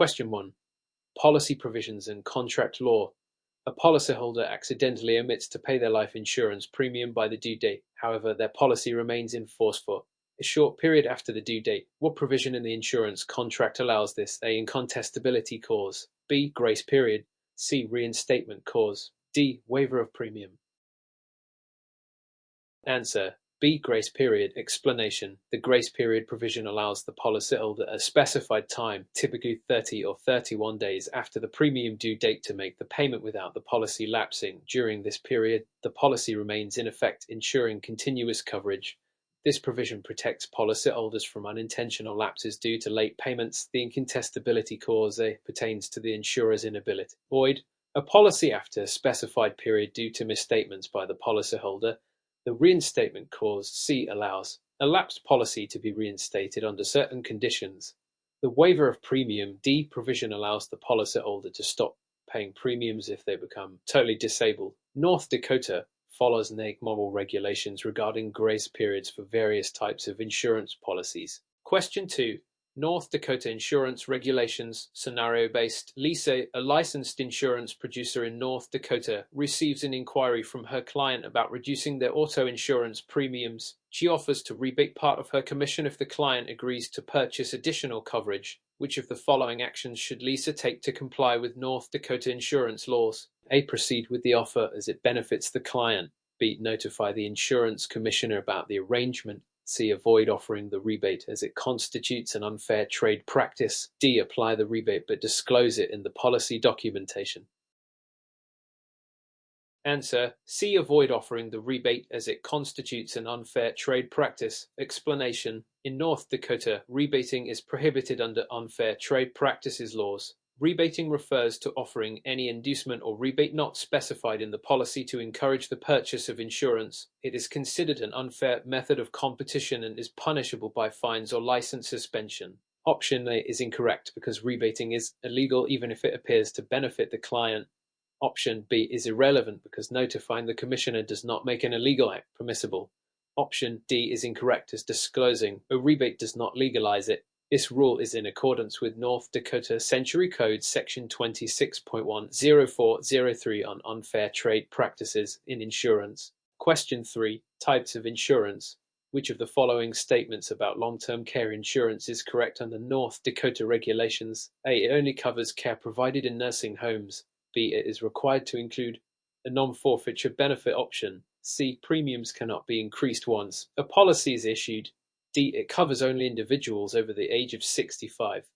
Question 1. Policy provisions and contract law. A policyholder accidentally omits to pay their life insurance premium by the due date. However, their policy remains in force for a short period after the due date. What provision in the insurance contract allows this? A. Incontestability clause. B. Grace period. C. Reinstatement clause. D. Waiver of premium. Answer: B. Grace period. Explanation: the grace period provision allows the policyholder a specified time, typically 30 or 31 days after the premium due date, to make the payment without the policy lapsing. During this period, the policy remains in effect, ensuring continuous coverage. This provision protects policyholders from unintentional lapses due to late payments. The incontestability clause A pertains to the insurer's inability to void a policy after a specified period due to misstatements by the policyholder. The reinstatement clause C allows a lapsed policy to be reinstated under certain conditions. The waiver of premium D provision allows the policyholder to stop paying premiums if they become totally disabled. North Dakota follows NAIC model regulations regarding grace periods for various types of insurance policies. Question 2. North Dakota insurance regulations. Scenario-based. Lisa, a licensed insurance producer in North Dakota, receives an inquiry from her client about reducing their auto insurance premiums. She offers to rebate part of her commission if the client agrees to purchase additional coverage. Which of the following actions should Lisa take to comply with North Dakota insurance laws? A. Proceed with the offer as it benefits the client. B. Notify the insurance commissioner about the arrangement. C. Avoid offering the rebate as it constitutes an unfair trade practice. D. Apply the rebate but disclose it in the policy documentation. Answer: C. Avoid offering the rebate as it constitutes an unfair trade practice. Explanation: in North Dakota, rebating is prohibited under unfair trade practices laws. Rebating refers to offering any inducement or rebate not specified in the policy to encourage the purchase of insurance. It is considered an unfair method of competition and is punishable by fines or license suspension. Option A is incorrect because rebating is illegal even if it appears to benefit the client. Option B is irrelevant because notifying the commissioner does not make an illegal act permissible. Option D is incorrect as disclosing a rebate does not legalize it. This rule is in accordance with North Dakota Century Code Section 26.10403 on unfair trade practices in insurance. Question 3. Types of insurance. Which of the following statements about long-term care insurance is correct under North Dakota regulations? A. It only covers care provided in nursing homes. B. It is required to include a non-forfeiture benefit option. C. Premiums cannot be increased once a policy is issued. D. It covers only individuals over the age of 65.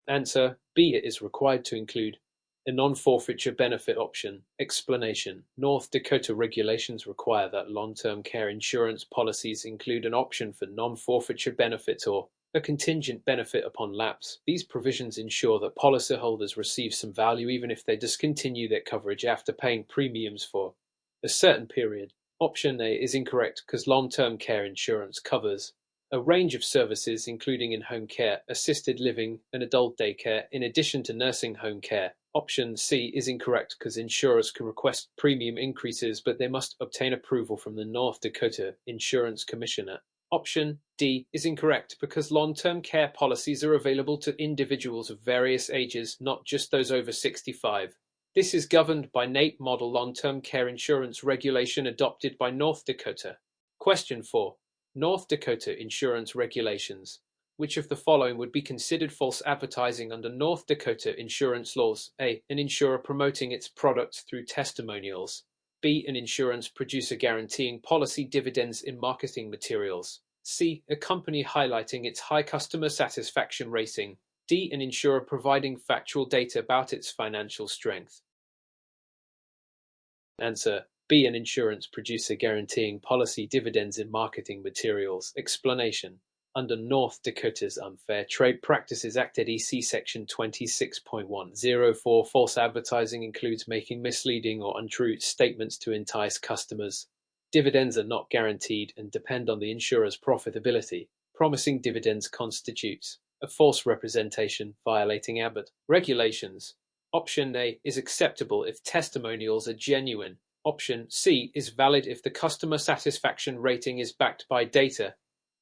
Answer: B. It is required to include a non-forfeiture benefit option. Explanation: North Dakota regulations require that long-term care insurance policies include an option for non-forfeiture benefits or a contingent benefit upon lapse. These provisions ensure that policyholders receive some value even if they discontinue their coverage after paying premiums for a certain period. Option A is incorrect because long-term care insurance covers a range of services including in-home care, assisted living, and adult daycare, in addition to nursing home care. Option C is incorrect because insurers can request premium increases, but they must obtain approval from the North Dakota Insurance Commissioner. Option D is incorrect because long-term care policies are available to individuals of various ages, not just those over 65. This is governed by NAIC Model Long-Term Care Insurance Regulation adopted by North Dakota. Question 4. North Dakota Insurance Regulations. Which of the following would be considered false advertising under North Dakota insurance laws? A. An insurer promoting its products through testimonials. B. An insurance producer guaranteeing policy dividends in marketing materials. C. A company highlighting its high customer satisfaction rating. D. An insurer providing factual data about its financial strength. Answer: B. An insurance producer guaranteeing policy dividends in marketing materials. Explanation: under North Dakota's Unfair Trade Practices Act at EC Section 26.104, false advertising includes making misleading or untrue statements to entice customers. Dividends are not guaranteed and depend on the insurer's profitability. Promising dividends constitutes a false representation, violating Abbott regulations. Option A is acceptable if testimonials are genuine. Option C is valid if the customer satisfaction rating is backed by data.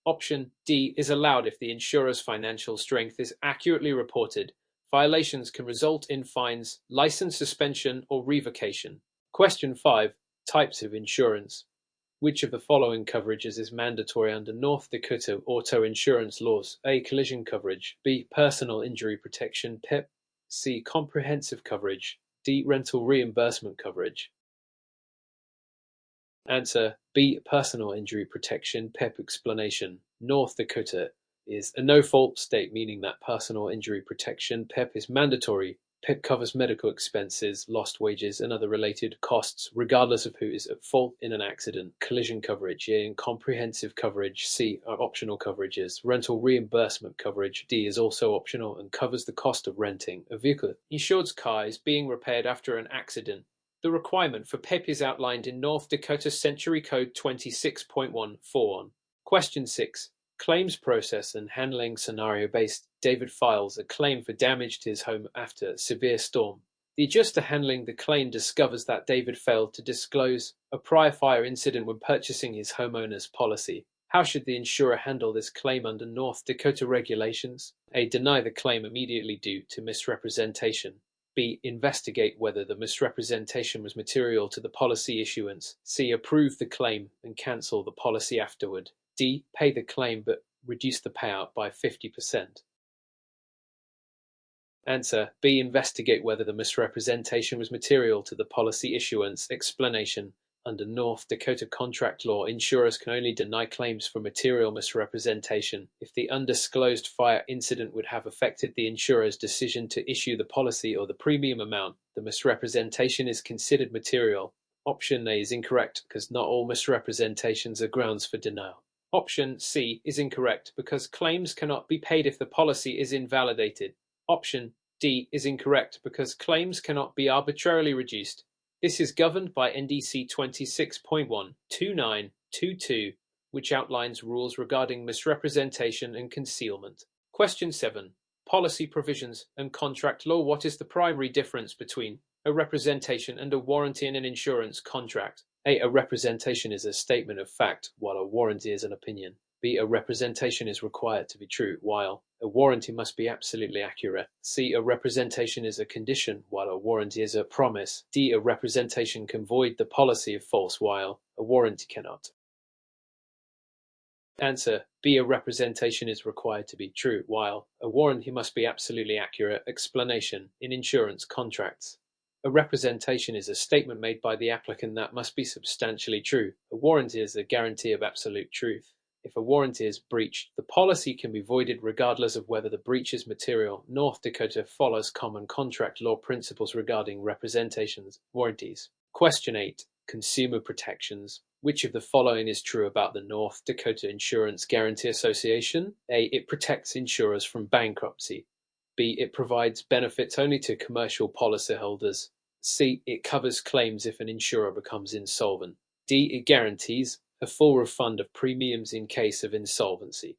Option D is allowed if the insurer's financial strength is accurately reported. Violations can result in fines, license suspension, or revocation. Question 5. Types of insurance. Which of the following coverages is mandatory under North Dakota auto insurance laws? A. Collision coverage. B. Personal injury protection (PIP). C. Comprehensive coverage. D. Rental reimbursement coverage. Answer B. Personal injury protection (PIP). Explanation. North Dakota is a no-fault state, meaning that personal injury protection (PIP) is mandatory. PIP covers medical expenses, lost wages, and other related costs, regardless of who is at fault in an accident. Collision coverage A and comprehensive coverage C are optional coverages. Rental reimbursement coverage D is also optional and covers the cost of renting a vehicle. Insured's car is being repaired after an accident. The requirement for PIP is outlined in North Dakota Century Code 26.141. Question 6. Claims process and handling scenario-based. David files a claim for damage to his home after a severe storm. The adjuster handling the claim discovers that David failed to disclose a prior fire incident when purchasing his homeowner's policy. How should the insurer handle this claim under North Dakota regulations? A. Deny the claim immediately due to misrepresentation. B. Investigate whether the misrepresentation was material to the policy issuance. C. Approve the claim and cancel the policy afterward. D. Pay the claim but reduce the payout by 50%. Answer B. Investigate whether the misrepresentation was material to the policy issuance. Explanation. Under North Dakota contract law, insurers can only deny claims for material misrepresentation if the undisclosed fire incident would have affected the insurer's decision to issue the policy or the premium amount. The misrepresentation is considered material. Option A is incorrect because not all misrepresentations are grounds for denial. Option C is incorrect because claims cannot be paid if the policy is invalidated. Option D is incorrect because claims cannot be arbitrarily reduced. This is governed by NDC 26.12922, which outlines rules regarding misrepresentation and concealment. Question 7. Policy provisions and contract law. What is the primary difference between a representation and a warranty in an insurance contract? A. A representation is a statement of fact, while a warranty is an opinion. B. A representation is required to be true, while a warranty must be absolutely accurate. C. A representation is a condition, while a warranty is a promise. D. A representation can void the policy if false, while a warranty cannot. Answer B. A representation is required to be true, while a warranty must be absolutely accurate. Explanation. In insurance contracts, a representation is a statement made by the applicant that must be substantially true. A warranty is a guarantee of absolute truth. If a warranty is breached, the policy can be voided regardless of whether the breach is material. North Dakota follows common contract law principles regarding representations, warranties. Question 8. Consumer protections. Which of the following is true about the North Dakota Insurance Guarantee Association? A. It protects insurers from bankruptcy. B. It provides benefits only to commercial policyholders. C. It covers claims if an insurer becomes insolvent. D. It guarantees a full refund of premiums in case of insolvency.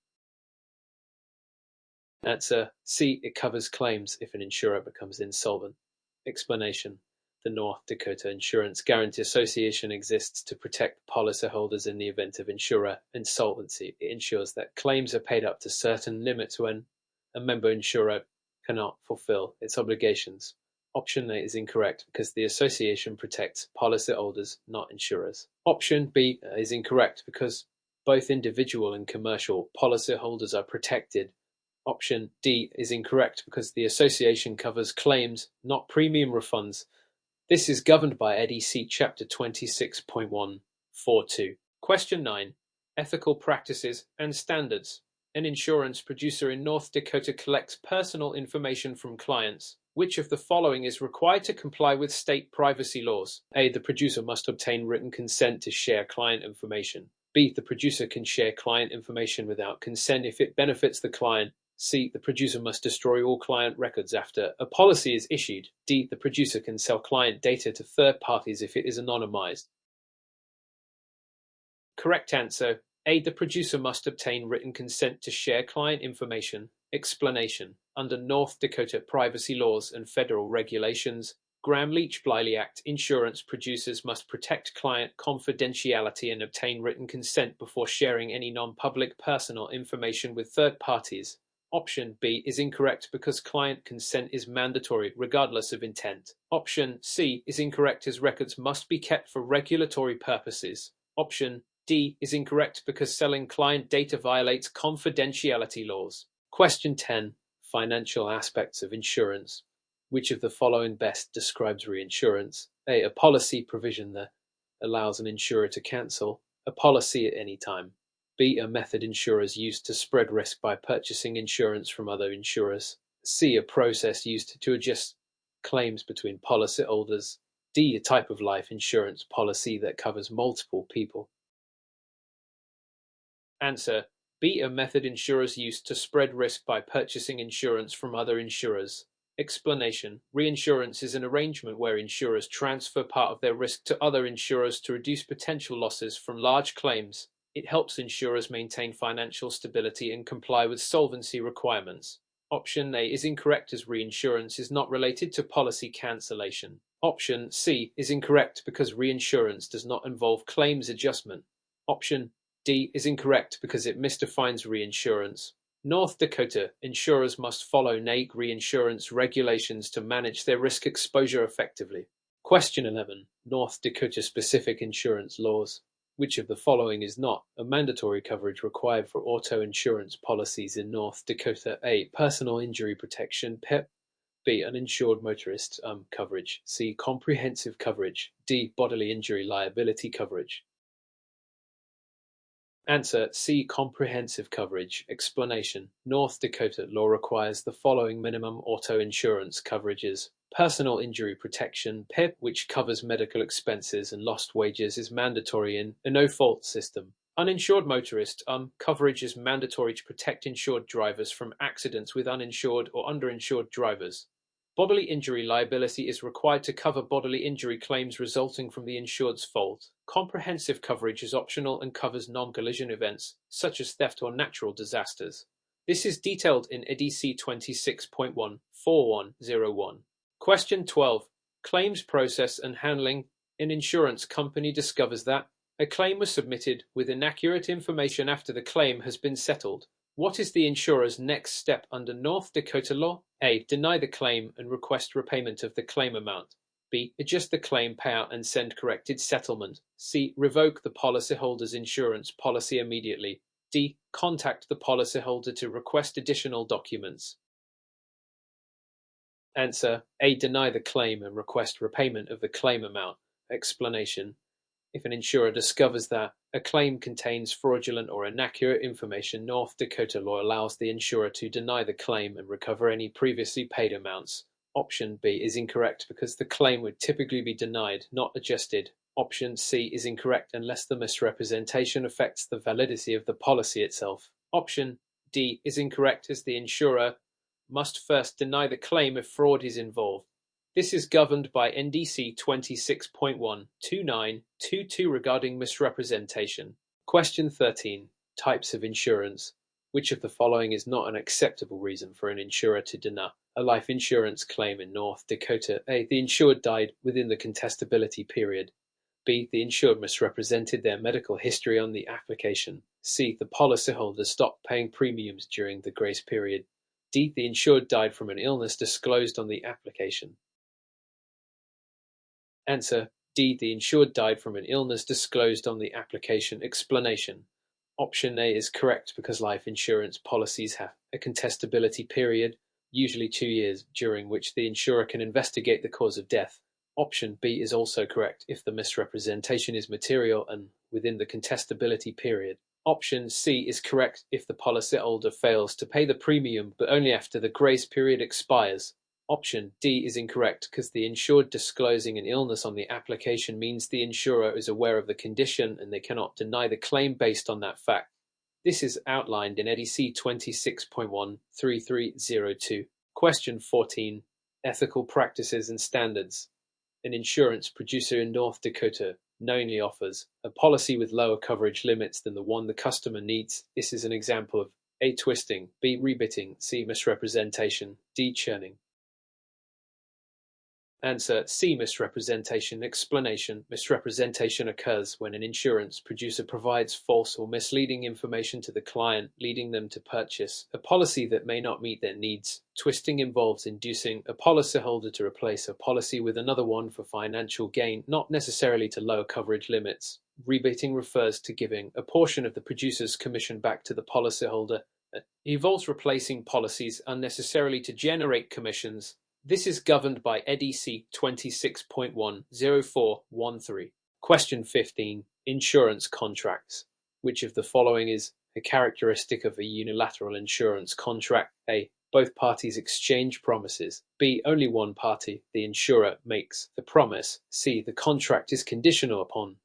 Answer C. It covers claims if an insurer becomes insolvent. Explanation. The North Dakota Insurance Guarantee Association exists to protect policyholders in the event of insurer insolvency. It ensures that claims are paid up to certain limits when a member insurer cannot fulfill its obligations. Option A is incorrect because the association protects policyholders, not insurers. Option B is incorrect because both individual and commercial policyholders are protected. Option D is incorrect because the association covers claims, not premium refunds. This is governed by NDC Chapter 26.142. Question 9. Ethical practices and standards. An insurance producer in North Dakota collects personal information from clients. Which of the following is required to comply with state privacy laws? A. The producer must obtain written consent to share client information. B. The producer can share client information without consent if it benefits the client. C. The producer must destroy all client records after a policy is issued. D. The producer can sell client data to third parties if it is anonymized. Correct answer. A. The producer must obtain written consent to share client information. Explanation. Under North Dakota privacy laws and federal regulations, Gramm-Leach-Bliley Act. Insurance producers must protect client confidentiality and obtain written consent before sharing any non-public personal information with third parties. Option B is incorrect because client consent is mandatory regardless of intent. Option C is incorrect as records must be kept for regulatory purposes. Option D is incorrect because selling client data violates confidentiality laws. Question 10. Financial aspects of insurance. Which of the following best describes reinsurance? A. A policy provision that allows an insurer to cancel a policy at any time. B. A method insurers use to spread risk by purchasing insurance from other insurers. C. A process used to adjust claims between policyholders. D. A type of life insurance policy that covers multiple people. Answer: B. A method insurers use to spread risk by purchasing insurance from other insurers. Explanation: Reinsurance is an arrangement where insurers transfer part of their risk to other insurers to reduce potential losses from large claims. It helps insurers maintain financial stability and comply with solvency requirements. Option A is incorrect as reinsurance is not related to policy cancellation. Option C is incorrect because reinsurance does not involve claims adjustment. Option D is incorrect because it misdefines reinsurance. North Dakota: insurers must follow NAIC reinsurance regulations to manage their risk exposure effectively. Question 11. North Dakota specific insurance laws. Which of the following is not a mandatory coverage required for auto insurance policies in North Dakota? A. Personal injury protection (PIP). B. Uninsured motorist coverage. C. Comprehensive coverage. D. Bodily injury liability coverage. Answer: C. Comprehensive coverage. Explanation: North Dakota law requires the following minimum auto insurance coverages. Personal injury protection (PIP), which covers medical expenses and lost wages, is mandatory in a no-fault system. Uninsured motorist coverage is mandatory to protect insured drivers from accidents with uninsured or underinsured drivers. Bodily injury liability is required to cover bodily injury claims resulting from the insured's fault. Comprehensive coverage is optional and covers non-collision events, such as theft or natural disasters. This is detailed in EDC 26.14101. Question 12. Claims process and handling. An insurance company discovers that a claim was submitted with inaccurate information after the claim has been settled. What is the insurer's next step under North Dakota law? A. Deny the claim and request repayment of the claim amount. B. Adjust the claim payout and send corrected settlement. C. Revoke the policyholder's insurance policy immediately. D. Contact the policyholder to request additional documents. Answer: A. Deny the claim and request repayment of the claim amount. Explanation: if an insurer discovers that a claim contains fraudulent or inaccurate information, North Dakota law allows the insurer to deny the claim and recover any previously paid amounts. Option B is incorrect because the claim would typically be denied, not adjusted. Option C is incorrect unless the misrepresentation affects the validity of the policy itself. Option D is incorrect as the insurer must first deny the claim if fraud is involved. This is governed by NDC 26.12922 regarding misrepresentation. Question 13. Types of insurance. Which of the following is not an acceptable reason for an insurer to deny a life insurance claim in North Dakota? A. The insured died within the contestability period. B. The insured misrepresented their medical history on the application. C. The policyholder stopped paying premiums during the grace period. D. The insured died from an illness disclosed on the application. Answer: D. The insured died from an illness disclosed on the application. Explanation: Option A is correct because life insurance policies have a contestability period, usually 2 years, during which the insurer can investigate the cause of death. Option B is also correct if the misrepresentation is material and within the contestability period. Option C is correct if the policyholder fails to pay the premium but only after the grace period expires. Option D is incorrect because the insured disclosing an illness on the application means the insurer is aware of the condition and they cannot deny the claim based on that fact. This is outlined in EDC 26.13302. Question 14. Ethical practices and standards. An insurance producer in North Dakota knowingly offers a policy with lower coverage limits than the one the customer needs. This is an example of A. Twisting, B. Rebidding, C. Misrepresentation, D. Churning. Answer C. Misrepresentation. Explanation. Misrepresentation occurs when an insurance producer provides false or misleading information to the client, leading them to purchase a policy that may not meet their needs. Twisting involves inducing a policyholder to replace a policy with another one for financial gain, not necessarily to lower coverage limits. Rebating refers to giving a portion of the producer's commission back to the policyholder. It involves replacing policies unnecessarily to generate commissions. This is governed by EDC 26.10413. Question 15. Insurance contracts. Which of the following is a characteristic of a unilateral insurance contract? A. Both parties exchange promises. B. Only one party, the insurer, makes the promise. C. The contract is conditional upon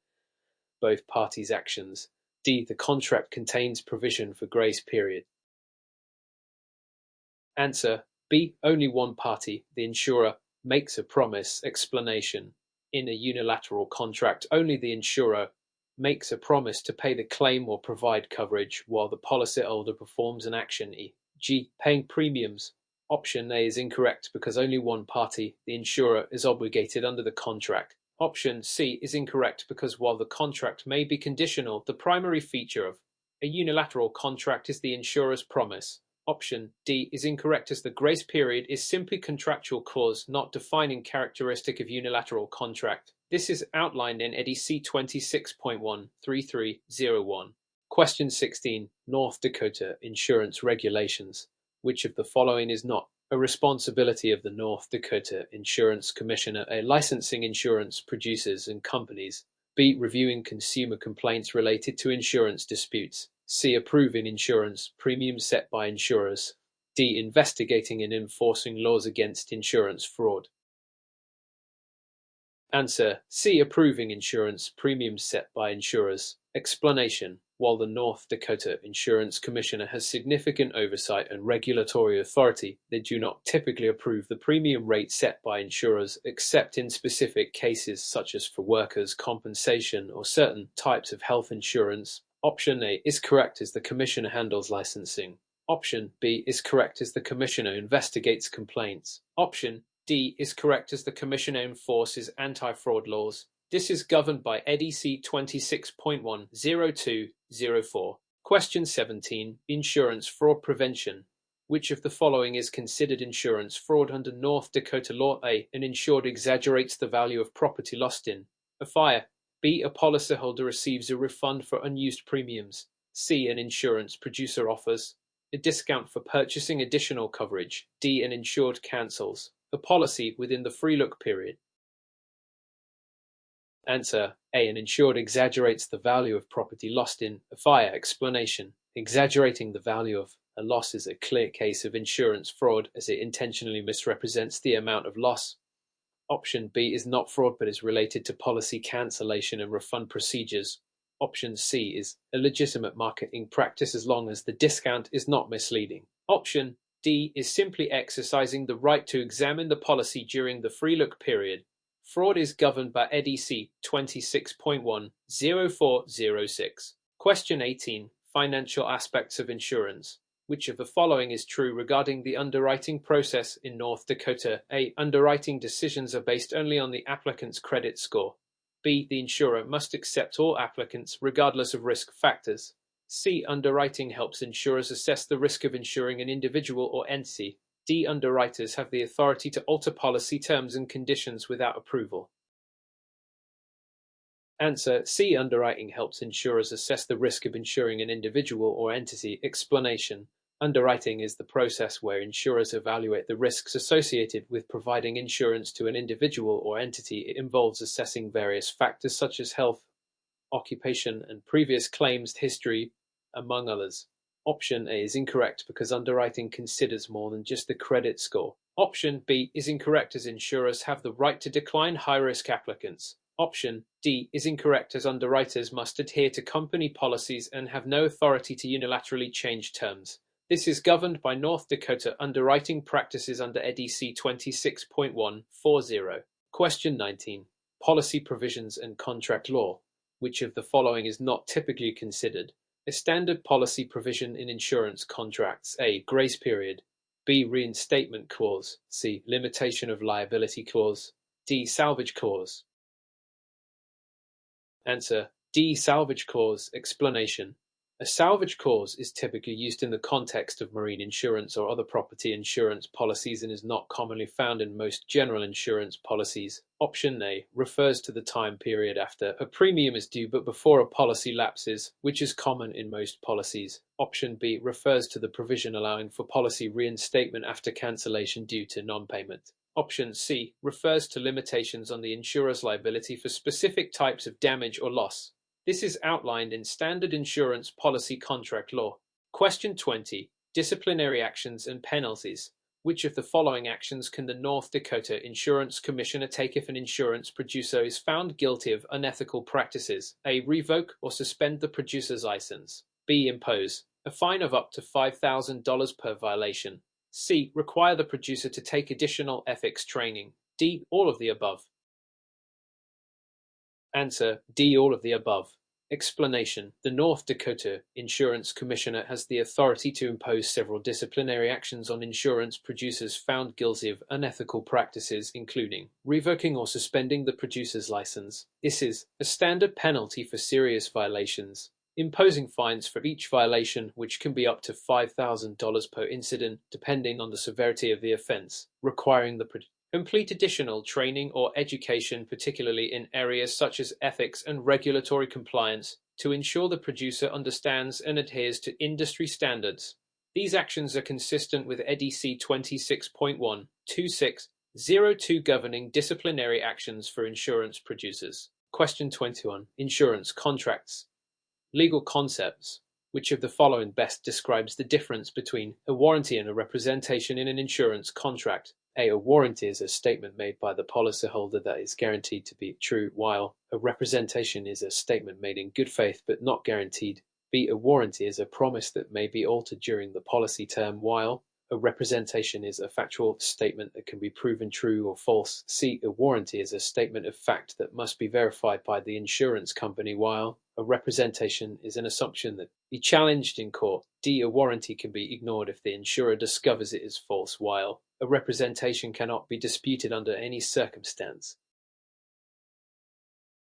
both parties' actions. D. The contract contains provision for grace period. Answer B. Only one party, the insurer, makes a promise. Explanation. In a unilateral contract, only the insurer makes a promise to pay the claim or provide coverage, while the policyholder performs an action. E.g., paying premiums. Option A is incorrect because only one party, the insurer, is obligated under the contract. Option C is incorrect because while the contract may be conditional, the primary feature of a unilateral contract is the insurer's promise. Option D is incorrect as the grace period is simply contractual clause, not defining characteristic of unilateral contract. This is outlined in EDC 26.13301. Question 16. North Dakota Insurance Regulations. Which of the following is not a responsibility of the North Dakota Insurance Commissioner? A. Licensing insurance producers and companies. B. Reviewing consumer complaints related to insurance disputes. C. Approving insurance premiums set by insurers. D. Investigating and enforcing laws against insurance fraud. Answer C. Approving insurance premiums set by insurers. Explanation. While the North Dakota Insurance Commissioner has significant oversight and regulatory authority, they do not typically approve the premium rate set by insurers except in specific cases such as for workers' compensation or certain types of health insurance. Option A is correct as the Commissioner handles licensing. Option B is correct as the Commissioner investigates complaints. Option D is correct as the Commissioner enforces anti-fraud laws. This is governed by EDC 26.10204. Question 17. Insurance fraud prevention. Which of the following is considered insurance fraud under North Dakota law? A. An insured exaggerates the value of property lost in a fire. B. A policyholder receives a refund for unused premiums. C. An insurance producer offers a discount for purchasing additional coverage. D. An insured cancels a policy within the free look period. Answer A. An insured exaggerates the value of property lost in a fire. Explanation. Exaggerating the value of a loss is a clear case of insurance fraud as it intentionally misrepresents the amount of loss. Option B is not fraud but is related to policy cancellation and refund procedures. Option C is a legitimate marketing practice as long as the discount is not misleading. Option D is simply exercising the right to examine the policy during the free look period. Fraud is governed by EDC 26.10406. Question 18. Financial aspects of insurance. Which of the following is true regarding the underwriting process in North Dakota? A. Underwriting decisions are based only on the applicant's credit score. B. The insurer must accept all applicants regardless of risk factors. C. Underwriting helps insurers assess the risk of insuring an individual or entity. D. Underwriters have the authority to alter policy terms and conditions without approval. Answer C. Underwriting helps insurers assess the risk of insuring an individual or entity. Explanation. Underwriting is the process where insurers evaluate the risks associated with providing insurance to an individual or entity. It involves assessing various factors such as health, occupation, and previous claims history, among others. Option A is incorrect because underwriting considers more than just the credit score. Option B is incorrect as insurers have the right to decline high-risk applicants. Option D is incorrect as underwriters must adhere to company policies and have no authority to unilaterally change terms. This is governed by North Dakota underwriting practices under EDC 26.140. Question 19. Policy provisions and contract law. Which of the following is not typically considered a standard policy provision in insurance contracts? A. Grace period. B. Reinstatement clause. C. Limitation of liability clause. D. Salvage clause. Answer: D. Salvage clause. Explanation: a salvage clause is typically used in the context of marine insurance or other property insurance policies and is not commonly found in most general insurance policies. Option A refers to the time period after a premium is due but before a policy lapses, which is common in most policies. Option B refers to the provision allowing for policy reinstatement after cancellation due to non-payment. Option C refers to limitations on the insurer's liability for specific types of damage or loss. This is outlined in standard insurance policy contract law. Question 20. Disciplinary actions and penalties. Which of the following actions can the North Dakota Insurance Commissioner take if an insurance producer is found guilty of unethical practices? A. Revoke or suspend the producer's license. B. Impose a fine of up to $5,000 per violation. C. Require the producer to take additional ethics training. D. All of the above. Answer: D. All of the above. Explanation: the North Dakota Insurance Commissioner has the authority to impose several disciplinary actions on insurance producers found guilty of unethical practices, including revoking or suspending the producer's license. This is a standard penalty for serious violations. Imposing fines for each violation, which can be up to $5,000 per incident, depending on the severity of the offense. Requiring the complete additional training or education, particularly in areas such as ethics and regulatory compliance, to ensure the producer understands and adheres to industry standards. These actions are consistent with EDC 26.12602 governing disciplinary actions for insurance producers. Question 21. Insurance contracts. Legal concepts. Which of the following best describes the difference between a warranty and a representation in an insurance contract? A. A warranty is a statement made by the policyholder that is guaranteed to be true, while a representation is a statement made in good faith but not guaranteed. B. A warranty is a promise that may be altered during the policy term, while a representation is a factual statement that can be proven true or false. C. A warranty is a statement of fact that must be verified by the insurance company, while a representation is an assumption that be challenged in court. D. A warranty can be ignored if the insurer discovers it is false, while a representation cannot be disputed under any circumstance.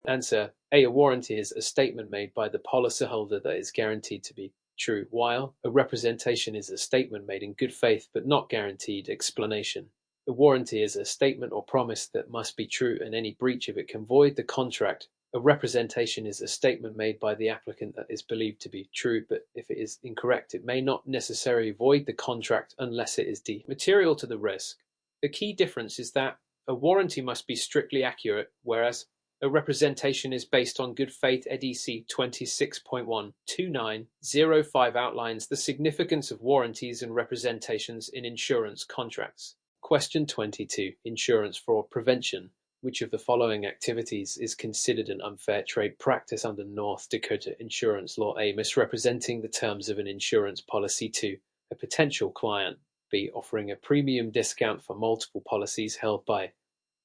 Answer: A. A warranty is a statement made by the policyholder that is guaranteed to be true, while a representation is a statement made in good faith but not guaranteed. Explanation: a warranty is a statement or promise that must be true, and any breach of it can void the contract. A representation is a statement made by the applicant that is believed to be true, but if it is incorrect, it may not necessarily void the contract unless it is material to the risk. The key difference is that a warranty must be strictly accurate, whereas a representation is based on good faith. EDC 26.12905 outlines the significance of warranties and representations in insurance contracts. Question 22. Insurance fraud prevention. Which of the following activities is considered an unfair trade practice under North Dakota insurance law? A. Misrepresenting the terms of an insurance policy to a potential client. B. Offering a premium discount for multiple policies held by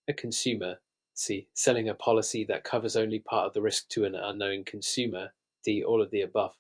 a consumer. C. Selling a policy that covers only part of the risk to an unknown consumer. D. All of the above.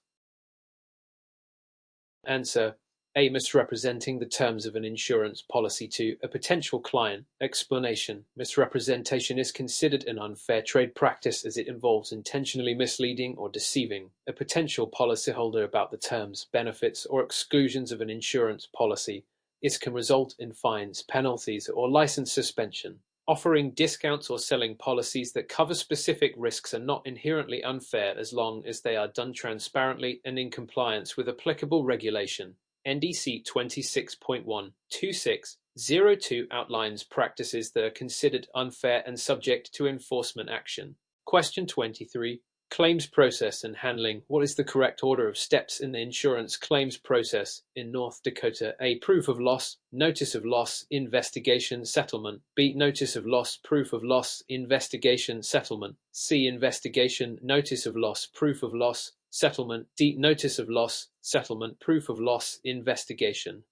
Answer: A. Misrepresenting the terms of an insurance policy to a potential client. Explanation: misrepresentation is considered an unfair trade practice as it involves intentionally misleading or deceiving a potential policyholder about the terms, benefits, or exclusions of an insurance policy. It can result in fines, penalties, or license suspension. Offering discounts or selling policies that cover specific risks are not inherently unfair as long as they are done transparently and in compliance with applicable regulation. NDC 26.12602 outlines practices that are considered unfair and subject to enforcement action. Question 23. Claims process and handling. What is the correct order of steps in the insurance claims process in North Dakota? A. Proof of loss, notice of loss, investigation, settlement. B. Notice of loss, proof of loss, investigation, settlement. C. Investigation, notice of loss, proof of loss, settlement. D. Notice of loss, settlement, proof of loss, investigation.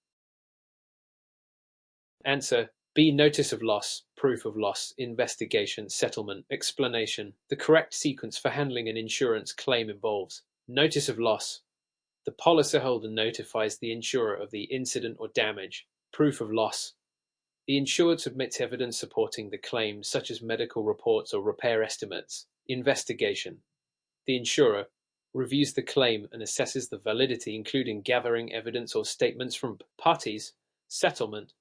Answer: B. Notice of loss, proof of loss, investigation, settlement. Explanation: the correct sequence for handling an insurance claim involves notice of loss. The policyholder notifies the insurer of the incident or damage. Proof of loss. The insured submits evidence supporting the claim, such as medical reports or repair estimates. Investigation. The insurer reviews the claim and assesses the validity, including gathering evidence or statements from parties. Settlement.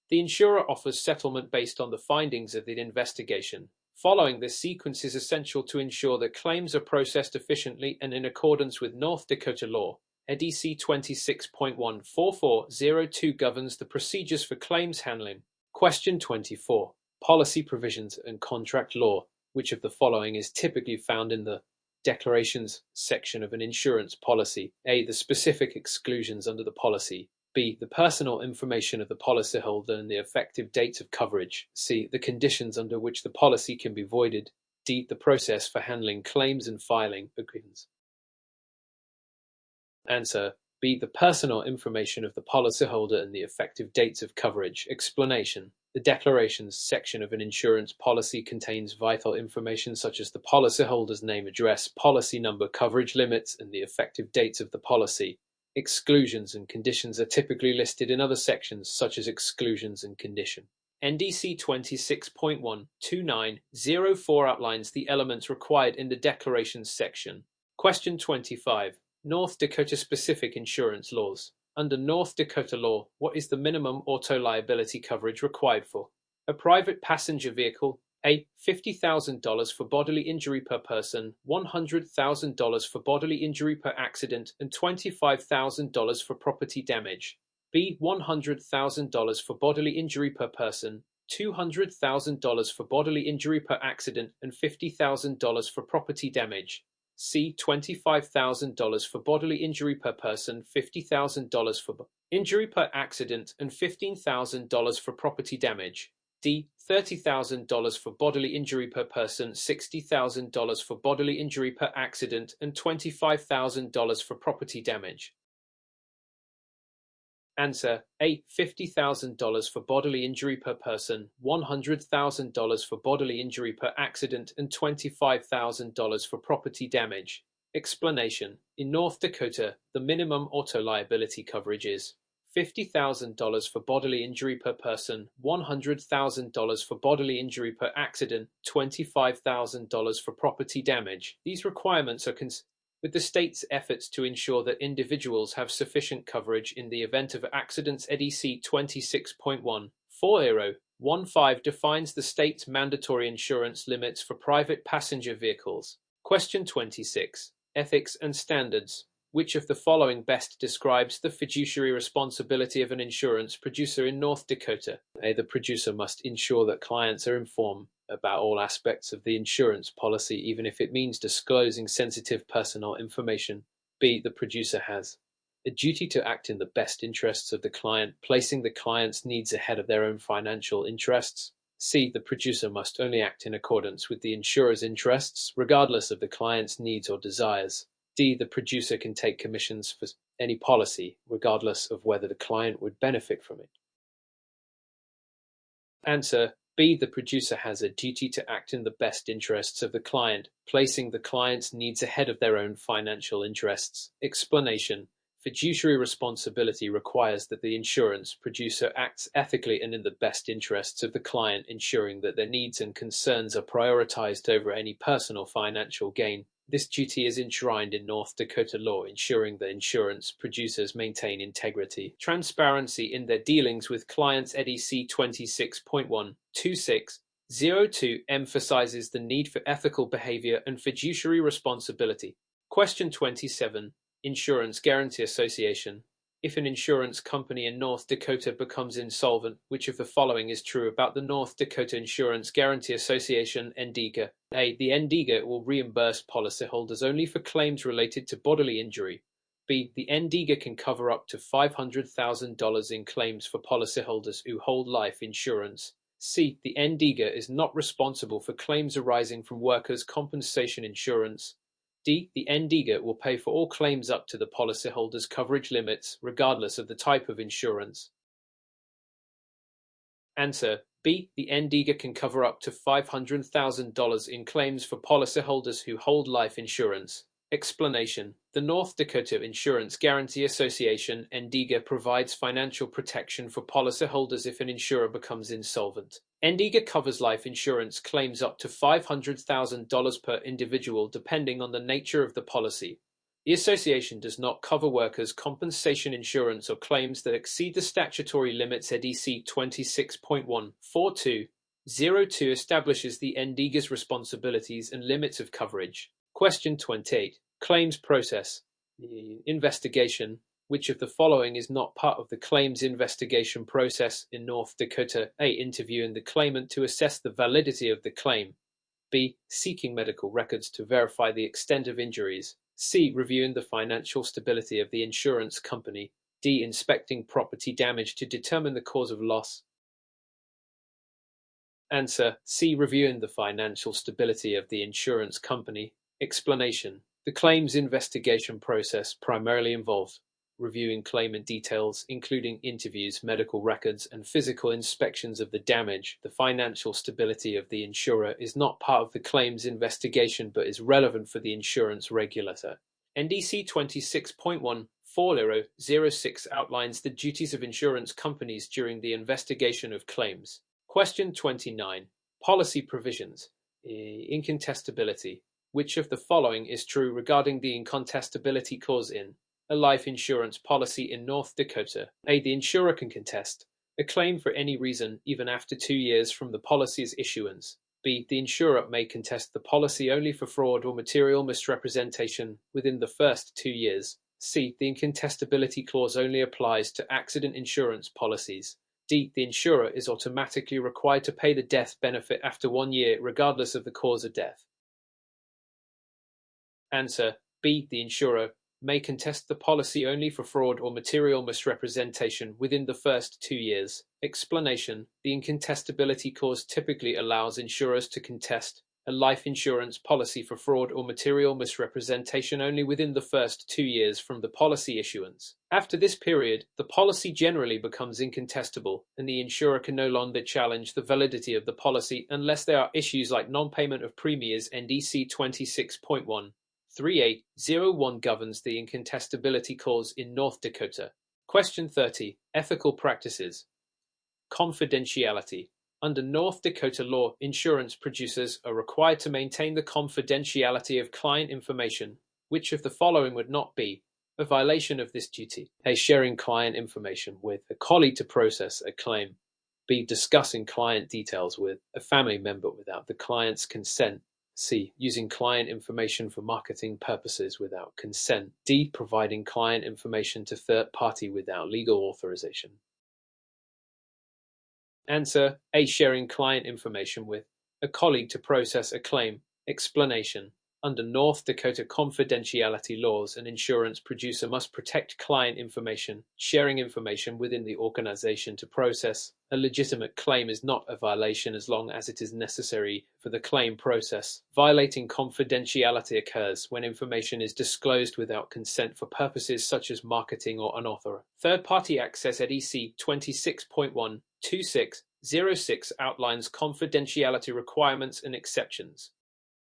The insurer offers settlement based on the findings of the investigation. Following this sequence is essential to ensure that claims are processed efficiently and in accordance with North Dakota law. EDC 26.14402 governs the procedures for claims handling. Question 24. Policy provisions and contract law. Which of the following is typically found in the declarations section of an insurance policy? A. The specific exclusions under the policy. B. The personal information of the policyholder and the effective date of coverage. C. The conditions under which the policy can be voided. D. The process for handling claims and filing agreements. Answer. B. The personal information of the policyholder and the effective dates of coverage. Explanation. The declarations section of an insurance policy contains vital information such as the policyholder's name, address, policy number, coverage limits, and the effective dates of the policy. Exclusions and conditions are typically listed in other sections, such as exclusions and condition. NDC 26.12904 outlines the elements required in the declarations section. Question 25. North Dakota specific insurance laws. Under North Dakota law, what is the minimum auto liability coverage required for a private passenger vehicle? A. $50,000 for bodily injury per person, $100,000 for bodily injury per accident, and $25,000 for property damage. B. $100,000 for bodily injury per person, $200,000 for bodily injury per accident, and $50,000 for property damage. C. $25,000 for bodily injury per person, $50,000 for injury per accident, and $15,000 for property damage. D. $30,000 for bodily injury per person, $60,000 for bodily injury per accident, and $25,000 for property damage. Answer. A. $50,000 for bodily injury per person, $100,000 for bodily injury per accident, and $25,000 for property damage. Explanation. In North Dakota, the minimum auto liability coverage is $50,000 for bodily injury per person, $100,000 for bodily injury per accident, $25,000 for property damage. These requirements are with the state's efforts to ensure that individuals have sufficient coverage in the event of accidents. EDC 26.14015 defines the state's mandatory insurance limits for private passenger vehicles. Question 26. Ethics and standards. Which of the following best describes the fiduciary responsibility of an insurance producer in North Dakota? A. The producer must ensure that clients are informed about all aspects of the insurance policy, even if it means disclosing sensitive personal information. B. The producer has a duty to act in the best interests of the client, placing the client's needs ahead of their own financial interests. C. The producer must only act in accordance with the insurer's interests, regardless of the client's needs or desires. D. The producer can take commissions for any policy, regardless of whether the client would benefit from it. Answer. B. The producer has a duty to act in the best interests of the client, placing the client's needs ahead of their own financial interests. Explanation. Fiduciary responsibility requires that the insurance producer acts ethically and in the best interests of the client, ensuring that their needs and concerns are prioritized over any personal financial gain. This duty is enshrined in North Dakota law, ensuring that insurance producers maintain integrity, transparency in their dealings with clients. EDC 26.12602 emphasizes the need for ethical behavior and fiduciary responsibility. Question 27. Insurance Guarantee Association. If an insurance company in North Dakota becomes insolvent, which of the following is true about the North Dakota Insurance Guarantee Association, NDGA? A. The NDGA will reimburse policyholders only for claims related to bodily injury. B. The NDGA can cover up to $500,000 in claims for policyholders who hold life insurance. C. The NDGA is not responsible for claims arising from workers' compensation insurance. D. The NDGA will pay for all claims up to the policyholder's coverage limits, regardless of the type of insurance. Answer. B. The NDGA can cover up to $500,000 in claims for policyholders who hold life insurance. Explanation: The North Dakota Insurance Guarantee Association (NDGA) provides financial protection for policyholders if an insurer becomes insolvent. NDGA covers life insurance claims up to $500,000 per individual depending on the nature of the policy. The association does not cover workers' compensation insurance or claims that exceed the statutory limits. EDC 26.14202 establishes the NDGA's responsibilities and limits of coverage. Question 28. Claims process. Investigation. Which of the following is not part of the claims investigation process in North Dakota? A. Interviewing the claimant to assess the validity of the claim. B. Seeking medical records to verify the extent of injuries. C. Reviewing the financial stability of the insurance company. D. Inspecting property damage to determine the cause of loss. Answer: C. Reviewing the financial stability of the insurance company. Explanation: The claims investigation process primarily involves reviewing claimant details, including interviews, medical records, and physical inspections of the damage. The financial stability of the insurer is not part of the claims investigation but is relevant for the insurance regulator. NDC 26.14006 outlines the duties of insurance companies during the investigation of claims. Question 29. Policy provisions. Incontestability. Which of the following is true regarding the incontestability clause in a life insurance policy in North Dakota? A. The insurer can contest a claim for any reason, even after 2 years from the policy's issuance. B. The insurer may contest the policy only for fraud or material misrepresentation within the first 2 years. C. The incontestability clause only applies to accident insurance policies. D. The insurer is automatically required to pay the death benefit after 1 year, regardless of the cause of death. Answer: B. The insurer may contest the policy only for fraud or material misrepresentation within the first 2 years. Explanation: The incontestability clause typically allows insurers to contest a life insurance policy for fraud or material misrepresentation only within the first 2 years from the policy issuance. After this period, the policy generally becomes incontestable, and the insurer can no longer challenge the validity of the policy unless there are issues like non-payment of premiums. NDC 26.13801 governs the incontestability clause in North Dakota. Question 30. Ethical practices. Confidentiality. Under North Dakota law, insurance producers are required to maintain the confidentiality of client information. Which of the following would not be a violation of this duty? A. Sharing client information with a colleague to process a claim. B. Discussing client details with a family member without the client's consent. C. Using client information for marketing purposes without consent. D. Providing client information to third party without legal authorization. Answer: A. Sharing client information with a colleague to process a claim. Explanation: Under North Dakota confidentiality laws, an insurance producer must protect client information. Sharing information within the organization to process a legitimate claim is not a violation as long as it is necessary for the claim process. Violating confidentiality occurs when information is disclosed without consent for purposes such as marketing or unauthorized third-party access. EDC 26.12606 outlines confidentiality requirements and exceptions.